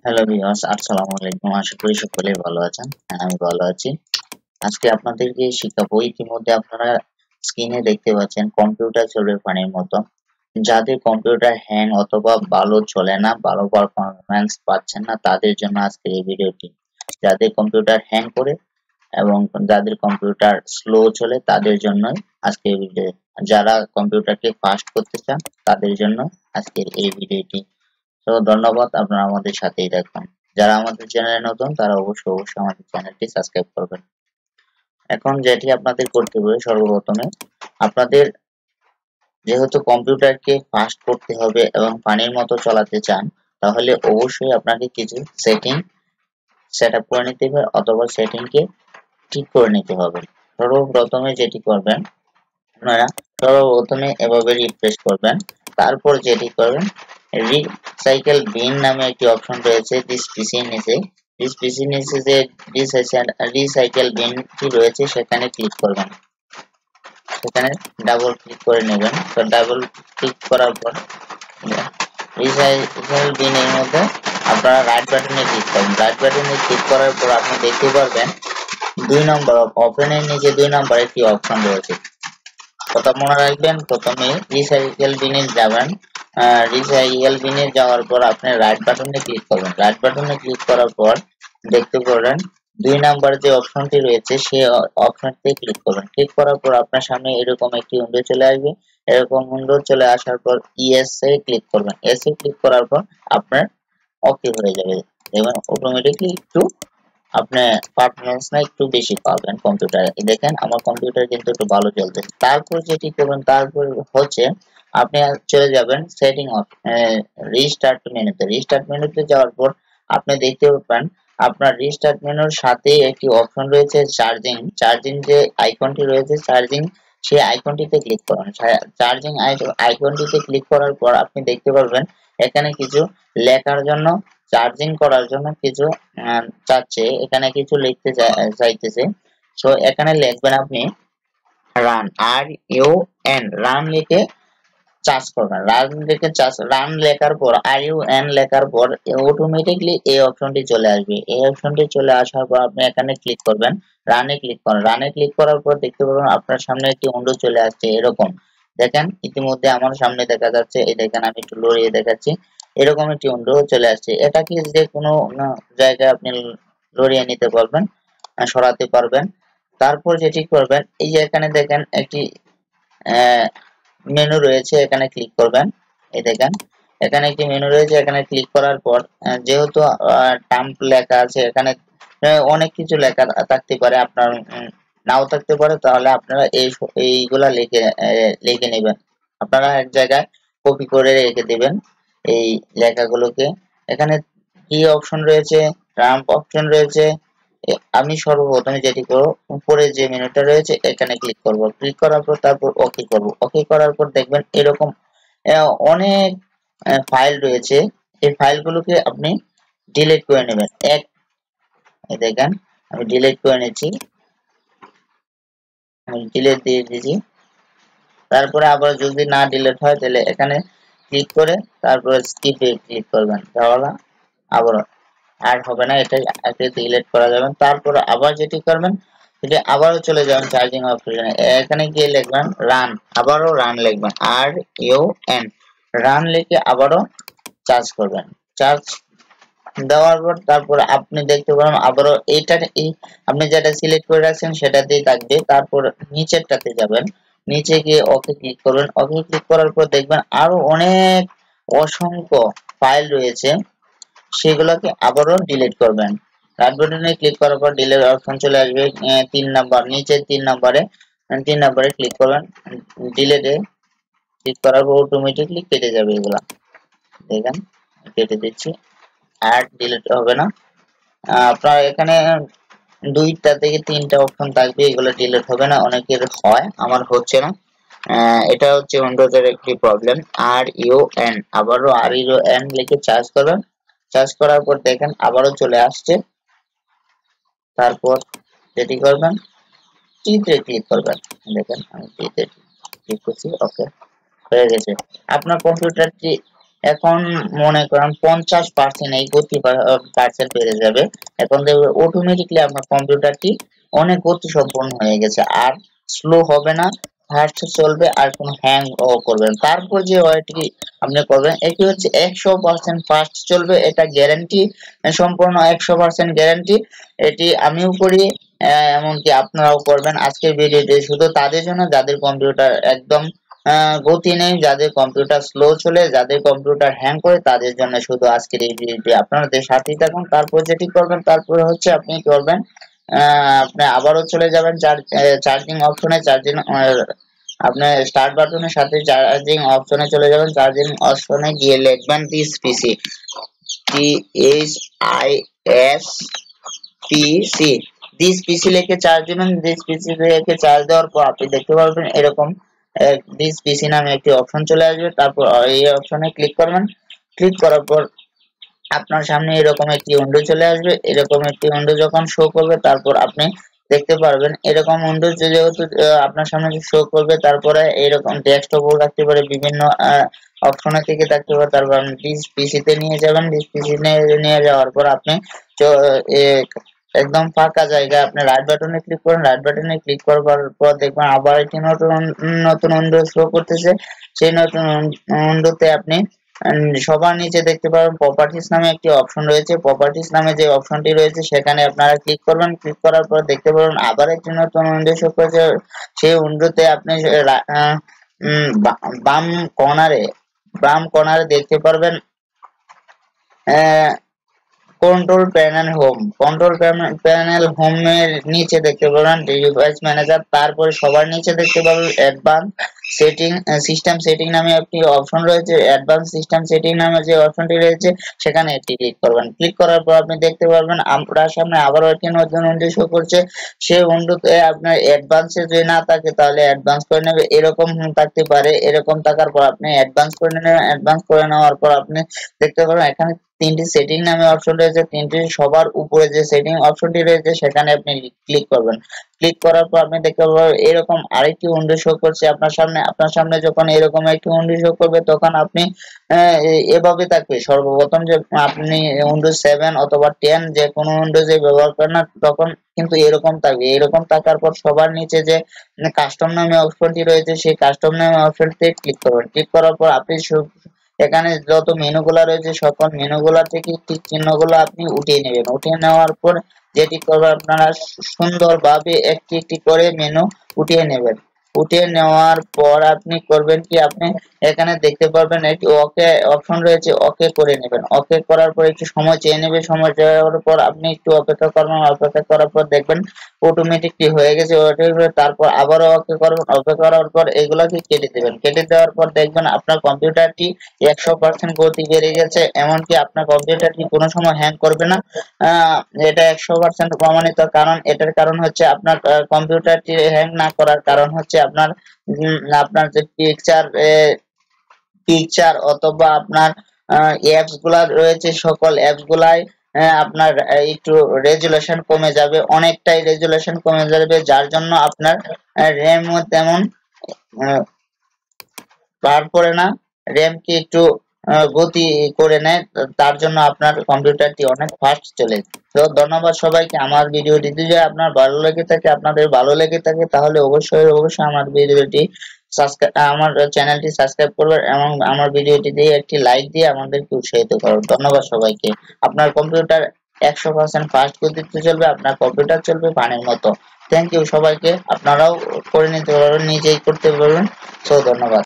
Hello viewers, আসসালামু আলাইকুম। আশা করি সকলেই ভালো আছেন। হ্যাঁ, আমি ভালো আছি। আজকে আপনাদেরকে শিখাবো, ইতিমধ্যে আপনারা স্ক্রিনে দেখতে পাচ্ছেন কম্পিউটার চলবে পানির মতো। যাদের কম্পিউটার হ্যাং অথবা ভালো চলে না, ভালো পারফরম্যান্স পাচ্ছেন না, তাদের জন্য আজকের এই ভিডিওটি। যাদের কম্পিউটার হ্যাং করে এবং যাদের কম্পিউটার স্লো চলে তাদের জন্যই আজকের এই ভিডিও। যারা কম্পিউটারকে ফাস্ট করতে চান তাদের জন্য আজকের এই ভিডিওটি। তো ধন্যবাদ, আপনারা আমাদের সাথেই থাকুন। যারা আমাদের চ্যানেলে নতুন তারা অবশ্যই আমাদের চ্যানেলটি সাবস্ক্রাইব করবেন। এখন যেটি আপনাদের করতে হবে, সর্বপ্রথমে আপনাদের যেহেতু কম্পিউটারকে ফাস্ট করতে হবে এবং পানির মতো চালাতে চান, তাহলে অবশ্যই আপনাকে কিছু সেটিং সেট আপ করে নিতে হবে অথবা সেটিংকে ঠিক করে নিতে হবে। সর্বপ্রথমে যেটি করবেন, আপনারা সর্বপ্রথমে এভাবে রিফ্রেশ করবেন। তারপর যেটি করবেন, রিসাইকেল বিন নামে একটি অপশন রয়েছে দিস পিসির নিচে। দিস পিসির নিচে যে রিসাইকেল বিনটি রয়েছে সেখানে ক্লিক করবেন। সেখানে ডাবল ক্লিক করে নেবেন। তো ডাবল ক্লিক করার পর রিসাইকেল বিনের মধ্যে আপনারা রাইট বাটনে ক্লিক করবেন। রাইট বাটনে ক্লিক করার পর আপনি দেখতে পারবেন 2 নম্বর ওপেনের নিচে 2 নম্বর একটি অপশন রয়েছে। কথা মনে রাখবেন, প্রথমে রিসাইকেল বিনে যাবেন। রিসাইকেল বিনে যাওয়ার পর আপনি রাইট বাটনে ক্লিক করবেন। রাইট বাটনে ক্লিক করার পর দেখতে পারেন 2 নাম্বার যে অপশনটি রয়েছে সেই অপশনটি ক্লিক করবেন। ক্লিক করার পর আপনার সামনে এরকম একটি উইন্ডো চলে আসবে। এরকম উইন্ডো চলে আসার পর ইয়েস এ ক্লিক করবেন। ইয়েস এ ক্লিক করার পর আপনার ওকে হয়ে যাবে এবং অটোমেটিকলি একটু আপনি পারফরমেন্সটা একটু বেশি পাবেন কম্পিউটারে। দেখেন আমার কম্পিউটার কিন্তু একটু ভালো চলতেছে। তারপর যেটি করবেন, তারপর হচ্ছে আপনি চলে যাবেন সেটিং অফ রিস্টার্ট মেনুতে। রিস্টার্ট মেনুতে যাওয়ার পর আপনি দেখতে পাবেন আপনার রিস্টার্ট মেনুর সাথে একটি অপশন রয়েছে চার্জিং। চার্জিং যে আইকনটি রয়েছে চার্জিং, সেই আইকনটিতে ক্লিক করুন। চার্জিং আইকনটিতে ক্লিক করার পর আপনি দেখতে পারবেন এখানে কিছু লেখার জন্য, চার্জিং করার জন্য কিছু চাচ্ছে, এখানে কিছু লিখতে চাইতেছে। সো এখানে লিখবেন আপনি run, are U N, run লিখে চার্জ করবেন। রান লেখার পর আর ইউ এন লেখার পর অটোমেটিকলি এই অপশনটি চলে আসবে। এই অপশনটি চলে আসার পর আপনি এখানে ক্লিক করবেন, রানে ক্লিক করেন। রানে ক্লিক করার পর দেখতে পাবেন আপনার সামনে একটি উইন্ডো চলে আসছে এরকম। দেখেন ইতিমধ্যে আমার সামনে দেখা যাচ্ছে, এই দেখেন আমি একটু লড়িয়ে দেখাচ্ছি, এরকম একটি উইন্ডো চলে আসছে। এটাকে যে কোনো জায়গায় আপনি লড়িয়ে নিতে পারবেন, সরাতে পারবেন। তারপর যেটি করবেন, এই যে এখানে দেখেন একটি মেনু রয়েছে, এখানে ক্লিক করবেন। এই দেখেন এখানে একটি মেনু রয়েছে, এখানে ক্লিক করার পর যেহেতু টাম্প লেখা আছে, এখানে অনেক কিছু লেখা থাকতে পারে, আপনার নাও থাকতে পারে, তাহলে আপনারা এইগুলা লিখে নেবেন। আপনারা এক জায়গায় কপি করে রেখে দিবেন এই লেখাগুলোকে। এখানে কি অপশন রয়েছে, রাম্প অপশন রয়েছে। আমি সর্বপ্রথমে যেটি করব, উপরে যে মেনুটা রয়েছে এখানে ক্লিক করব। ক্লিক করার পর তারপর ওকে করব। ওকে করার পর দেখবেন এরকম অনেক ফাইল রয়েছে। এই ফাইলগুলোকে আপনি ডিলিট করে নেবেন। এই দেখেন আমি ডিলিট করে নিচ্ছি, আমি ডিলিট দিয়ে দিয়েছি। তারপরে আবার যদি না ডিলিট হয় তাহলে এখানে ক্লিক করে তারপরে স্কিপে ক্লিক করবেন, তাহলে আবার আর হবে না, এটা ডিলিট করা যাবে। তারপর আবার যেটি করবেন, সেটি আবারও চলে যাবেন চার্জিং অপশনে, এখানে গিয়ে লিখবেন রান, আবারও রান লিখবেন, আর ইউ এন, রান লিখে আবারও চার্জ করবেন। চার্জ দেওয়ার পর তারপর আপনি দেখতে পাবেন আবারও আপনি যেটা সিলেক্ট করে রাখছেন সেটাতেই থাকবে। তারপর নিচেরটাতে যাবেন, নিচে গিয়ে ওকে ক্লিক করবেন। ওকে ক্লিক করার পর দেখবেন আরো অনেক অসংখ্য ফাইল রয়েছে, সেগুলোকে আবারও ডিলিট করবেন। রাইট বাটনে ক্লিক করার পর ডিলিট অপশন চলে আসবে 3 নাম্বার, নিচে 3 নাম্বারে ক্লিক করবেন। ডিলিটে ক্লিক করার পর অটোমেটিকলি কেটে যাবে এগুলা। দেখেন কেটে দিচ্ছি, আর ডিলিট হবে না। আপনার এখানে 2টা থেকে 3টা অপশন থাকবে, এগুলো ডিলিট হবে না, অনেকের হয়, আমার হচ্ছে না। এটা হচ্ছে উইন্ডোজের একটি প্রবলেম। আর ইউ এন, আবারও আর ইউ এন লিখে চার্জ করবেন। চার্জ করার পর দেখেন আবারও চলে আসছে। তারপর যেটি করবেন, টিতে ক্লিক করবেন। দেখেন আমি টিতে ক্লিক করছি, ওকে হয়ে গেছে। আপনার কম্পিউটারটি এখন মনে করেন 50% এই গতি পার্সেন্ট বেড়ে যাবে। এখন দেখবে অটোমেটিকলি আপনার কম্পিউটারটি অনেক গতি সম্পন্ন হয়ে গেছে, আর স্লো হবে না, ফাস্ট চলবে, আর কোনো হ্যাং ও করবে না। তারপর যে ওয়াইটি আপনি করবেন এটি হচ্ছে 100% ফাস্ট চলবে, এটা গ্যারান্টি, সম্পূর্ণ 100% গ্যারান্টি। এটি আমিও করি, এমনকি আপনারাও করবেন। আজকের ভিডিওটি শুধু তাদের জন্য যাদের কম্পিউটার একদম গতি নেই, যাদের কম্পিউটার স্লো চলে, যাদের কম্পিউটার হ্যাং করে, তাদের জন্য শুধু আজকের এই ভিডিওটি। আপনাদের সাথেই থাকুন। তারপর যেটি করবেন, তারপর হচ্ছে আপনি করবেন আপনি আবারও চলে যাবেন চার্জিং অপশনে, আপনি স্টার্ট বাটনের সাথে চার্জিং অপশনে চলে যাবেন। চার্জিং অপশনে গিয়ে লিখবেন দিস পিসি, THIS দিস পিসি লিখে চার্জ দিবেন। দিস পিসি লিখে চার্জ দেওয়ার পর আপনি দেখতে পারবেন এরকম দিস পিসি নামে একটি অপশন চলে আসবে। তারপর এই অপশনে ক্লিক করবেন। ক্লিক করার পর আপনার সামনে এরকম একটি উইন্ডো চলে আসবে। এরকম একটি উইন্ডো যখন শো করবে, তারপর আপনি দেখতে পারবেন এরকম উইন্ডো যেহেতু আপনার সামনে শো করবে, তারপরে এরকম ডেস্কটপও থাকতে পারে, বিভিন্ন অপশনে থেকে থাকতে পারে। তারপর আপনি দিস পিসিতে নিয়ে যাবেন। দিস পিসি নিয়ে যাওয়ার পর আপনি একদম ফাঁকা জায়গা আপনি রাইট বাটনে ক্লিক করেন। রাইট বাটনে ক্লিক করার পর দেখবেন আবার একটি নতুন উইন্ডো শো করতেছে। সেই নতুন উইন্ডোতে আপনি সবার নিচে দেখতে পাবেন প্রপার্টিজ নামে একটি অপশন রয়েছে। প্রপার্টিজ নামে যে অপশনটি রয়েছে সেখানে আপনারা ক্লিক করবেন। ক্লিক করার পর দেখতে পাবেন আবার একটি নতুন উইন্ডো শো করেছে। সেই উইন্ডোতে আপনি বাম কর্নারে দেখতে পারবেন কন্ট্রোল প্যানেল হোমের নিচে দেখতে পাবেন ডিভাইস ম্যানেজার। তারপরে সবার নিচে দেখতে পাবেন অ্যাডভান্স সিস্টেম সেটিং নামে একটি অপশন রয়েছে। অ্যাডভান্স সিস্টেম সেটিং নামে যে অপশনটি রয়েছে সেখানে একটি ক্লিক করবেন। ক্লিক করার পর আপনি দেখতে পারবেন আপনার সামনে আবারও একটি নতুন উইন্ডো শো করছে। সেই উইন্ডোতে আপনার অ্যাডভান্সে যদি না থাকে তাহলে অ্যাডভান্স করে নেবে, এরকম থাকতে পারে। এরকম থাকার পর আপনি অ্যাডভান্স করে নেবেন। অ্যাডভান্স করে নেওয়ার পর আপনি দেখতে পারবেন এখানে 3টি সেটিং নামে অপশন রয়েছে। 3টি সবার উপরে যে সেটিং অপশনটি রয়েছে সেখানে আপনি ক্লিক করবেন। ক্লিক করার পর আপনি দেখতে পাবেন এরকম আরেকটি উইন্ডো শো করছে আপনার সামনে। আপনার সামনে যখন এরকম একটি উইন্ডো শো করবে তখন আপনি এভাবে থাকবে। সর্বপ্রথম যে আপনি উইন্ডোজ 7 অথবা 10 যে কোনো উইন্ডোজে ব্যবহার করেন না, তখন কিন্তু এরকম থাকবে। এরকম থাকার পর সবার নিচে যে কাস্টম নামে অপশনটি রয়েছে সেই কাস্টম নামে অপশনটি ক্লিক করবেন। ক্লিক করার পর আপনি এখানে যত মেনুগুলা রয়েছে সকল মেনুগুলা থেকে টিক চিহ্নগুলো আপনি উঠিয়ে নেবেন। উঠিয়ে নেওয়ার পর যেটি করবেন আপনারা সুন্দরভাবে একটি একটি করে মেনু উঠিয়ে নেবেন। উঠিয়ে নেওয়ার পর আপনি করবেন কি, আপনি এখানে দেখতে পারবেন একটি ওকে অপশন রয়েছে, ওকে করে নেবেন। ওকে করার পর একটু সময় চেয়ে নেবে। সময় চাওয়ার পর আপনি একটু অপেক্ষা করবেন। অপেক্ষা করার পর দেখবেন অটোমেটিকলি হয়ে গেছে। তারপর আবারও ওকে করবেন। ওকে করার পর এগুলাকে কেটে দেবেন। কেটে দেওয়ার পর দেখবেন আপনার কম্পিউটারটি 100% গতি বেড়ে গেছে। এমনকি আপনার কম্পিউটারটি কোনো সময় হ্যাং করবে না। এটা 100% প্রমাণিত। এটার কারণ হচ্ছে আপনার কম্পিউটারটি হ্যাং না করার কারণ হচ্ছে আপনার যে পিকচার অথবা আপনার অ্যাপস গুলা রয়েছে, সকল অ্যাপস গুলাই আপনার একটু রেজুলেশন কমে যাবে, অনেকটাই রেজুলেশন কমে যাবে, যার জন্য আপনার র্যাম তেমন পার করে না, র্যাম কি একটু গতি করে নেয়, তার জন্য আপনার কম্পিউটারটি অনেক ফাস্ট চলে। তো ধন্যবাদ সবাইকে। আমার ভিডিওটি যদি আপনার ভালো লেগে থাকে, আপনাদের ভালো লেগে থাকে, তাহলে অবশ্যই আমার ভিডিওটি আমার চ্যানেলটি সাবস্ক্রাইব করবেন এবং আমার ভিডিওটি দিয়ে একটি লাইক দিয়ে আমাদেরকে উৎসাহিত করুন। ধন্যবাদ সবাইকে। আপনার কম্পিউটার 100% ফাস্ট গতিতে চলবে, আপনার কম্পিউটার চলবে পানির মতো। থ্যাংক ইউ সবাইকে। আপনারাও করে নিতে পারবেন, নিজেই করতে পারবেন। সো ধন্যবাদ।